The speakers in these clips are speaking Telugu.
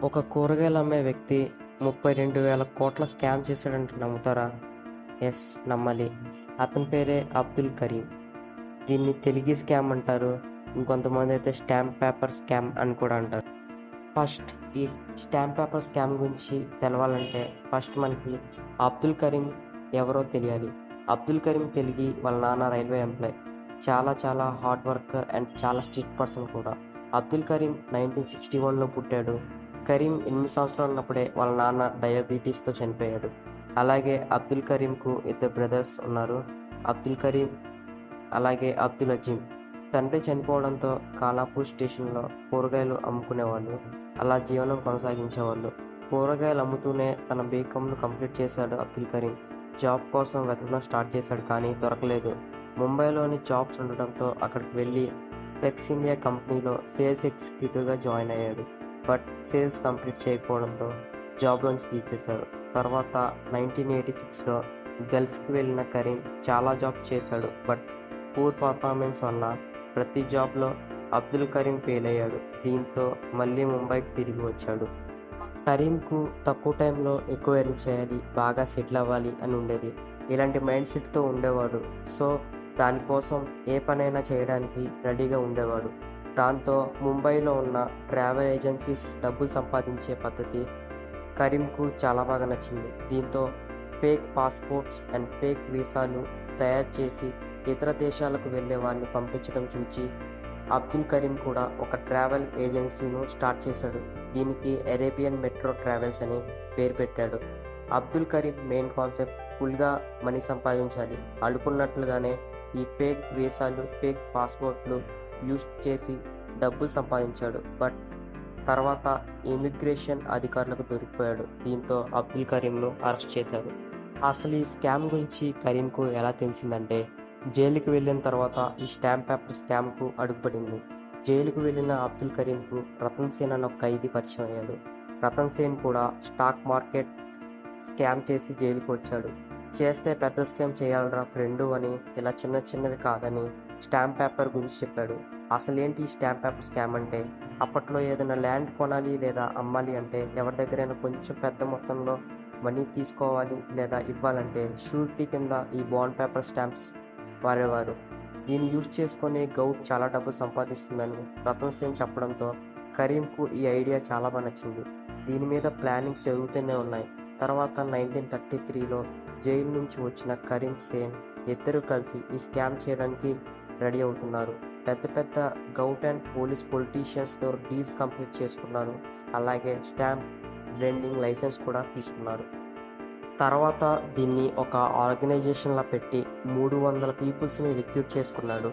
ఒక కూరగాయలు అమ్మే వ్యక్తి 32,000 కోట్ల స్కామ్ చేశాడంటే నమ్ముతారా? ఎస్, నమ్మాలి. అతని పేరే అబ్దుల్ కరీం. దీన్ని తెలుగు స్కామ్ అంటారు. ఇంకొంతమంది అయితే స్టాంప్ పేపర్ స్కామ్ అని కూడా అంటారు. ఫస్ట్ ఈ స్టాంప్ పేపర్ స్కామ్ గురించి తెలవాలంటే ఫస్ట్ మనకి అబ్దుల్ కరీం ఎవరో తెలియాలి. అబ్దుల్ కరీం తెలుగు వాళ్ళ నాన్న రైల్వే ఎంప్లాయ్. చాలా హార్డ్ వర్కర్ అండ్ చాలా స్ట్రిక్ట్ పర్సన్ కూడా. అబ్దుల్ కరీం 1961లో పుట్టాడు. కరీం 8 సంవత్సరాలు ఉన్నప్పుడే వాళ్ళ నాన్న డయాబెటీస్తో చనిపోయాడు. అలాగే అబ్దుల్ కరీంకు 2 బ్రదర్స్ ఉన్నారు, అబ్దుల్ కరీం అలాగే అబ్దుల్ అజీం. తండ్రి చనిపోవడంతో ఖానాపూర్ స్టేషన్లో కూరగాయలు అమ్ముకునేవాళ్ళు. అలా జీవనం కొనసాగించేవాళ్ళు. కూరగాయలు అమ్ముతూనే తన బీకాంను కంప్లీట్ చేశాడు అబ్దుల్ కరీం. జాబ్ కోసం వెతకడం స్టార్ట్ చేశాడు, కానీ దొరకలేదు. ముంబైలోని జాబ్స్ ఉండడంతో అక్కడికి వెళ్ళి ఫ్లెక్స్ ఇండియా కంపెనీలో సేల్స్ ఎగ్జిక్యూటివ్గా జాయిన్ అయ్యాడు. బట్ సేల్స్ కంప్లీట్ చేయకపోవడంతో జాబ్లోంచి తీసేశారు. తర్వాత 1986లో గల్ఫ్కి వెళ్ళిన కరీం చాలా జాబ్ చేశాడు. బట్ పూర్ పర్ఫార్మెన్స్ వల్ల ప్రతి జాబ్లో అబ్దుల్ కరీం ఫెయిల్ అయ్యాడు. దీంతో మళ్ళీ ముంబైకి తిరిగి వచ్చాడు. కరీంకు తక్కువ టైంలో ఎక్కువ ఎర్న్ చేయాలి, బాగా సెటిల్ అవ్వాలి అని ఉండేది. ఇలాంటి మైండ్ సెట్తో ఉండేవాడు. సో దానికోసం ఏ పనైనా చేయడానికి రెడీగా ఉండేవాడు. దాంతో ముంబైలో ఉన్న ట్రావెల్ ఏజెన్సీస్ డబ్బులు సంపాదించే పద్ధతి కరీంకు చాలా బాగా నచ్చింది. దీంతో ఫేక్ పాస్పోర్ట్స్ అండ్ ఫేక్ వీసాలు తయారు చేసి ఇతర దేశాలకు వెళ్ళే వాళ్ళని పంపించడం చూచి అబ్దుల్ కరీం కూడా ఒక ట్రావెల్ ఏజెన్సీను స్టార్ట్ చేశాడు. దీనికి అరేబియన్ మెట్రో ట్రావెల్స్ అని పేరు పెట్టాడు. అబ్దుల్ కరీం మెయిన్ కాన్సెప్ట్ ఫుల్గా మనీ సంపాదించాలి. అనుకున్నట్లుగానే ఈ ఫేక్ వీసాలు, ఫేక్ పాస్పోర్ట్లు యూజ్ చేసి డబ్బులు సంపాదించాడు. బట్ తర్వాత ఇమిగ్రేషన్ అధికారులకు దొరికిపోయాడు. దీంతో అబ్దుల్ కరీంను అరెస్ట్ చేశారు. అసలు ఈ స్కామ్ గురించి కరీంకు ఎలా తెలిసిందంటే, జైలుకి వెళ్ళిన తర్వాత ఈ స్టాంప్ పేపర్ స్కామ్కు అడుగుపడింది. జైలుకు వెళ్ళిన అబ్దుల్ కరీంకు రతన్ సేన్ అనే ఒక ఖైదీ పరిచయం అయ్యాడు. రతన్ సేన్ కూడా స్టాక్ మార్కెట్ స్కామ్ చేసి జైలుకు వచ్చాడు. చేస్తే పెద్ద స్కామ్ చేయాలరా ఫ్రెండు అని, ఇలా చిన్నవి కాదని స్టాంప్ పేపర్ గురించి చెప్పాడు. అసలేంటి ఈ స్టాంప్ పేపర్ స్కామ్ అంటే, అప్పట్లో ఏదైనా ల్యాండ్ కొనాలి లేదా అమ్మాలి అంటే ఎవరి దగ్గరైనా కొంచెం పెద్ద మొత్తంలో మనీ తీసుకోవాలి లేదా ఇవ్వాలంటే షూరిటీ కింద ఈ బాండ్ పేపర్ స్టాంప్స్ వాడేవారు. దీన్ని యూజ్ చేసుకొని గౌట్ చాలా డబ్బు సంపాదిస్తుందని రతన్ సేన్ చెప్పడంతో కరీంకు ఈ ఐడియా చాలా బాగా నచ్చింది. దీని మీద ప్లానింగ్స్ జరుగుతూనే ఉన్నాయి. తర్వాత 1933లో జైలు నుంచి వచ్చిన కరీం సేన్ ఇద్దరు కలిసి ఈ స్కామ్ చేయడానికి రెడీ అవుతున్నారు. పెద్ద గౌట్ అండ్ పోలీస్ పొలిటీషియన్స్తో డీల్స్ కంప్లీట్ చేసుకున్నారు. అలాగే స్టాంప్ బ్లెండింగ్ లైసెన్స్ కూడా తీసుకున్నారు. తర్వాత దీన్ని ఒక ఆర్గనైజేషన్లా పెట్టి 300 పీపుల్స్ని రిక్రూట్ చేసుకున్నాడు.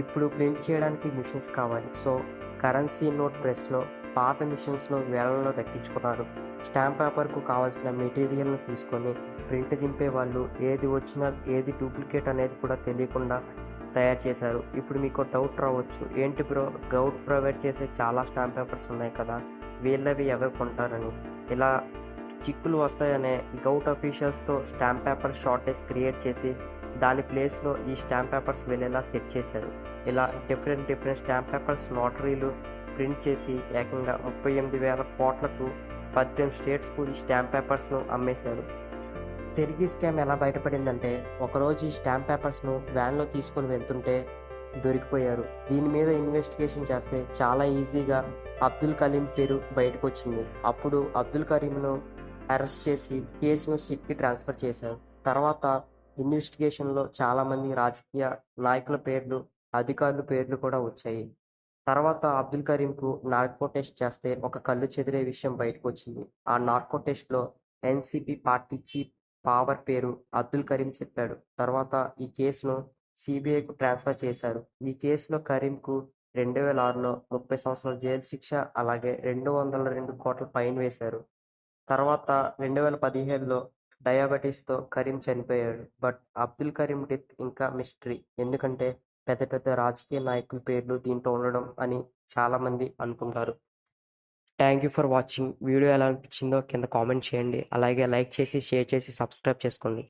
ఇప్పుడు ప్రింట్ చేయడానికి మిషన్స్ కావాలి. సో కరెన్సీ నోట్ ప్రెస్లో పాత మిషన్స్లో వేలల్లో దక్కించుకున్నాడు. స్టాంప్ పేపర్కు కావాల్సిన మెటీరియల్ను తీసుకొని ప్రింట్ దింపే వాళ్ళు ఏది ఒరిజినల్ ఏది డూప్లికేట్ అనేది కూడా తెలియకుండా తయారు చేశారు. ఇప్పుడు మీకు డౌట్ రావచ్చు, ఏంటి బ్రో, గౌట్ ప్రొవైడ్ చేసే చాలా స్టాంప్ పేపర్స్ ఉన్నాయి కదా, వీళ్ళవి ఎవరు కొంటారని. ఇలా చిక్కులు వస్తాయనే గౌట్ అఫీషియల్స్తో స్టాంప్ పేపర్ షార్టేజ్ క్రియేట్ చేసి దాని ప్లేస్లో ఈ స్టాంప్ పేపర్స్ వెళ్ళేలా సెట్ చేశారు. ఇలా డిఫరెంట్ స్టాంప్ పేపర్స్ లాటరీలు ప్రింట్ చేసి ఏకంగా 38,000 కోట్లకు 18 స్టేట్స్కు ఈ స్టాంప్ పేపర్స్ను అమ్మేశారు. తెలుగు స్కామ్ ఎలా బయటపడిందంటే, ఒకరోజు ఈ స్టాంప్ పేపర్స్ను వ్యాన్లో తీసుకొని వెళ్తుంటే దొరికిపోయారు. దీని మీద ఇన్వెస్టిగేషన్ చేస్తే చాలా ఈజీగా అబ్దుల్ కరీం పేరు బయటకు వచ్చింది. అప్పుడు అబ్దుల్ కరీంను అరెస్ట్ చేసి కేసును సిట్కి ట్రాన్స్ఫర్ చేశారు. తర్వాత ఇన్వెస్టిగేషన్లో చాలామంది రాజకీయ నాయకుల పేర్లు, అధికారుల పేర్లు కూడా వచ్చాయి. తర్వాత అబ్దుల్ కరీంకు నార్కో టెస్ట్ చేస్తే ఒక కళ్ళు చెదిరే విషయం బయటకు వచ్చింది. ఆ నార్కో టెస్ట్లో ఎన్సీపీ పార్టీ చీఫ్ పవర్ పేరు అబ్దుల్ కరీం చెప్పాడు. తర్వాత ఈ కేసును సిబిఐకు ట్రాన్స్ఫర్ చేశారు. ఈ కేసులో కరీంకు 2006లో 30 సంవత్సరాల జైలు శిక్ష, అలాగే 202 కోట్ల ఫైన్ వేశారు. తర్వాత 2017లో డయాబెటీస్తో కరీం చనిపోయాడు. బట్ అబ్దుల్ కరీం డెత్ ఇంకా మిస్టరీ. ఎందుకంటే పెద్ద రాజకీయ నాయకుల పేర్లు దీంట్లో ఉండడం అని చాలామంది అనుకుంటారు. Thank you for watching. Video ఎలా అనిపించిందో కింద కామెంట్ చేయండి. అలాగే లైక్ చేసి, షేర్ చేసి, సబ్స్క్రైబ్ చేసుకోండి.